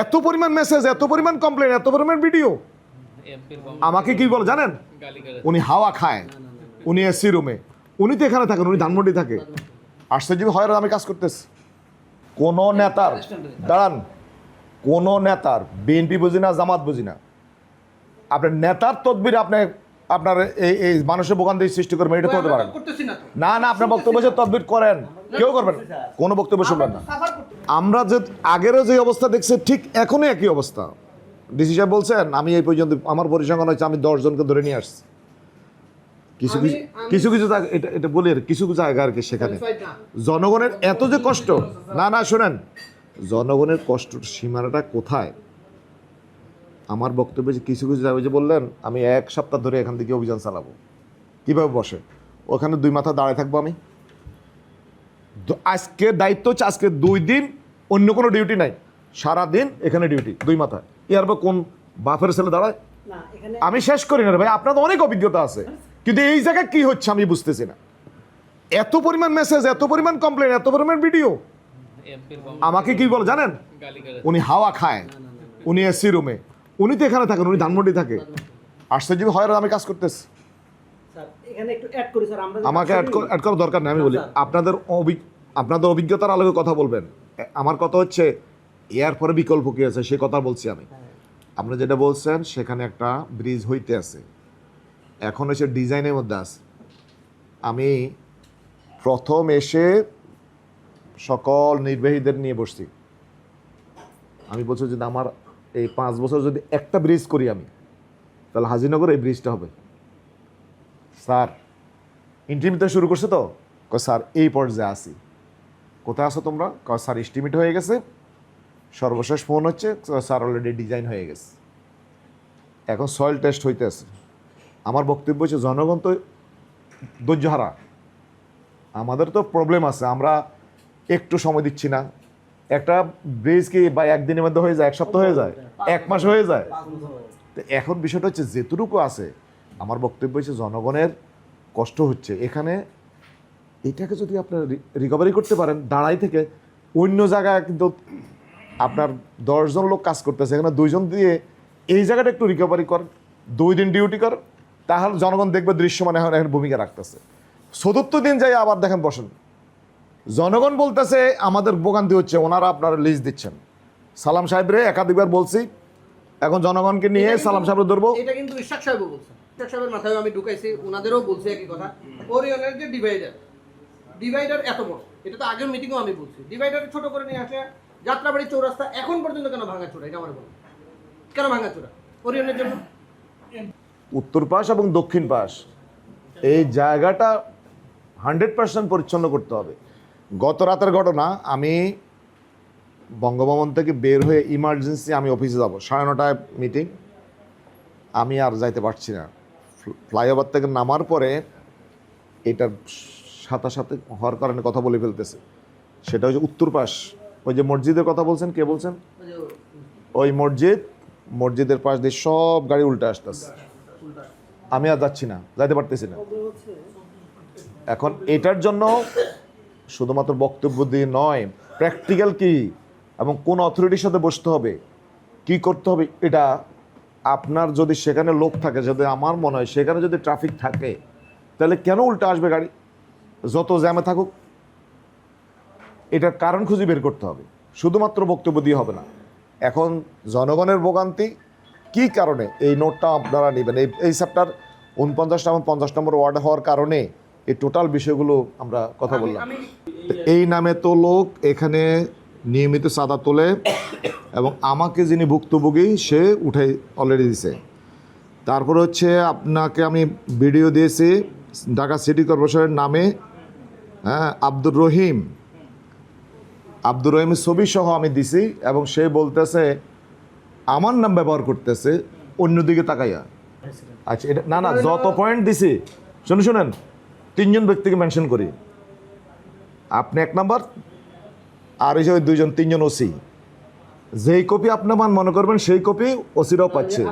এত পরিমাণ মেসেজ, এত পরিমাণ কমপ্লেন, এত পরিমাণ ভিডিও। আমাকে কি বলে জানেন? উনি হাওয়া খায়, উনি এসি রুমে, উনি তো এখানে থাকেন, উনি ধানমন্ডি থাকে। আশ্চর্য হয় আমি কাজ করতেছি। কোন নেতার দাঁড়ান, কোন নেতার, বিএনপি বুঝি না, জামাত বুঝি না, আপনার নেতার তদবির আপনি আপনার এই মানুষের বোকান দিয়ে সৃষ্টি করবেন, এটা তো হতে পারেন না। না, আপনার বক্তব্য যে তদবির করেন, কেউ করবেন, কোনো বক্তব্য শুনবেন না। আমরা যে আগেরও যে অবস্থা দেখছি ঠিক এখনই একই অবস্থা। ডিসি সাহেব বলছেন আমি এই পর্যন্ত আমার পরিসংখ্যান হচ্ছে আমি 10 জনকে ধরে নিয়ে আসছি। কিছু কিছু এটা বলি কিছু কিছু জায়গা আর কি, সেখানে জনগণের এত যে কষ্ট, না শোনেন, জনগণের কষ্টের সীমানাটা কোথায়? আমার বক্তব্যে যে কিছু কিছু জায়গায় যে বললেন আমি 1 সপ্তাহ ধরে এখান থেকে অভিযান চালাবো, কিভাবে বসে ওখানে 2 মাথা দাঁড়ায় থাকবো আমি? আজকে দায়িত্ব হচ্ছে আজকে 2 দিন অন্য কোনো ডিউটি নাই, সারাদিন এখানে ডিউটি 2 মাথা। এর পর কোন বাফের ছেলে দাঁড়ায়? আমি শেষ করি না রে ভাই, আপনার অনেক অভিজ্ঞতা আছে, কিন্তু এই জায়গায় কি হচ্ছে আমি বুঝতেছি না। এত পরিমাণ মেসেজ, এত পরিমাণ কমপ্লেন, এত পরিমাণ ভিডিও। আমাকে কি বলে জানেন? উনি হাওয়া খায়, উনি এসি রুমে, উনি তো এখানে থাকেন, উনি ধানমন্ডি থাকে। আশ্চর্য হয় আমি কাজ করতেছি। আমাকে অ্যাড করার দরকার নেই। আমি বলি আপনাদের অভিজ্ঞতার আলোকে কথা বলবেন। আমার কথা হচ্ছে এর পরে বিকল্প কি আছে সে কথা বলছি আমি। আপনারা যেটা বলছেন সেখানে একটা ব্রিজ হইতে আছে, এখন হচ্ছে ডিজাইনের মধ্যে আছে। আমি প্রথম এসে সকল নির্বাহীদের নিয়ে বসছি, আমি বলছি যদি আমার এই 5 বছর যদি একটা ব্রিজ করি আমি, তাহলে হাজিনগর এই ব্রিজটা হবে। স্যার ইন্টিমেট শুরু করছে তো, স্যার এই পর্যায়ে আসি। কোথায় আসো তোমরা? স্যার এস্টিমেট হয়ে গেছে, সর্বশেষ ফোন হচ্ছে স্যার অলরেডি ডিজাইন হয়ে গেছে, এখন সয়েল টেস্ট হইতে আছে। আমার বক্তব্য হচ্ছে জনগণ তো ধৈর্যহারা, আমাদের তো প্রবলেম আছে, আমরা একটু সময় দিচ্ছি না। একটা ব্রিজ কি বা একদিনের মধ্যে হয়ে যায়, 1 সপ্তাহ হয়ে যায়, 1 মাস হয়ে যায়। তো এখন বিষয়টা হচ্ছে যেটুকু আছে, আমার বক্তব্য হচ্ছে জনগণের কষ্ট হচ্ছে এখানে, এটাকে যদি আপনার রিকভারি করতে পারেন দাঁড়াই থেকে, অন্য জায়গায় কিন্তু আপনার 10 জন লোক কাজ করতেছে, এখানে 2 জন দিয়ে এই জায়গাটা একটু রিকভারি করেন, 2 দিন ডিউটি করেন, তাহলে জনগণ দেখবে দৃশ্যমান এখন ভূমিকা রাখতেছে। 74 দিন যাই আবার দেখেন বসেন, জনগণ বলতেছে আমাদের ভোগান্তি হচ্ছে, ওনারা আপনারা লিস্ট দিচ্ছেন। সালাম সাহেবরে একাধিকবার বলছি, এখন জনগণকে নিয়ে সালাম সাহেব ধরবো। এটা কিন্তু ইশাক সাহেবও বলছেন, ইশাক সাহেবের মাথায় আমি ঢুকাইছি, ওনাদেরও বলছি একই কথা। ওরিয়নের যে ডিভাইডার এত বড়, এটা তো আগের মিটিংও আমি বলছি, ডিভাইডার ছোট করে নিয়ে আসে যাত্রাবাড়ি চৌরাস্তা এখন পর্যন্ত কেন ভাঙাচোরা? এটা আমার বলো, কেন ভাঙাচোরা ওরিয়নের জন্য? উত্তর পাশ এবং দক্ষিণ পাশ এই জায়গাটা 100% পরিচ্ছন্ন করতে হবে। গত রাতের ঘটনা, আমি বঙ্গভবন থেকে বের হয়ে ইমার্জেন্সি আমি অফিসে যাব, 9:30টায় মিটিং, আমি আর যাইতে পারছি না। ফ্লাইওভার থেকে নামার পরে এটার সাথে সাথে হওয়ার কারণে কথা বলে ফেলতেছে, সেটা হচ্ছে উত্তর পাশ। ওই যে মসজিদের কথা বলছেন, কে বলছেন? ওই মসজিদের পাশ দিয়ে সব গাড়ি উল্টে আসতেছে, আমি আর যাচ্ছি না, যাইতে পারতেছি না। এখন এটার জন্য শুধুমাত্র বক্তব্য দিয়ে নয়, প্র্যাকটিক্যাল কি এবং কোন অথরিটির সাথে বসতে হবে, কি করতে হবে, এটা আপনার যদি সেখানে লোক থাকে, যদি আমার মনে হয় সেখানে যদি ট্রাফিক থাকে, তাহলে কেন উল্টে আসবে গাড়ি? যত জ্যামে থাকুক, এটার কারণ খুঁজে বের করতে হবে, শুধুমাত্র বক্তব্য দিয়ে হবে না। এখন জনগণের ভোগান্তি কি কারণে, এই নোটটা আপনারা নেবেন। এই চ্যাপ্টার 49 এবং 50 নম্বর ওয়ার্ড হওয়ার কারণে এই টোটাল বিষয়গুলো আমরা কথা বললাম। এই নামে তো লোক এখানে নিয়মিত চাঁদা তোলে, এবং আমাকে যিনি ভুক্তভোগী সে উঠাই অলরেডি দিছে। তারপর হচ্ছে আপনাকে আমি ভিডিও দিয়েছি ঢাকা সিটি কর্পোরেশনের নামে, হ্যাঁ, আব্দুর রহিমের ছবি সহ আমি দিছি, এবং সে বলতেছে আমার নাম ব্যবহার করতেছে অন্যদিকে তাকাইয়া। আচ্ছা, এটা না যত পয়েন্ট দিছি শুনেন 3 জন ব্যক্তিকে মেনশন করি, আপনি 1 নাম্বার, আর এই যে 2 জন 3 জন ওসি, যেই কপি আপনার মনে করবেন সেই কপি ওসিরাও পাচ্ছে।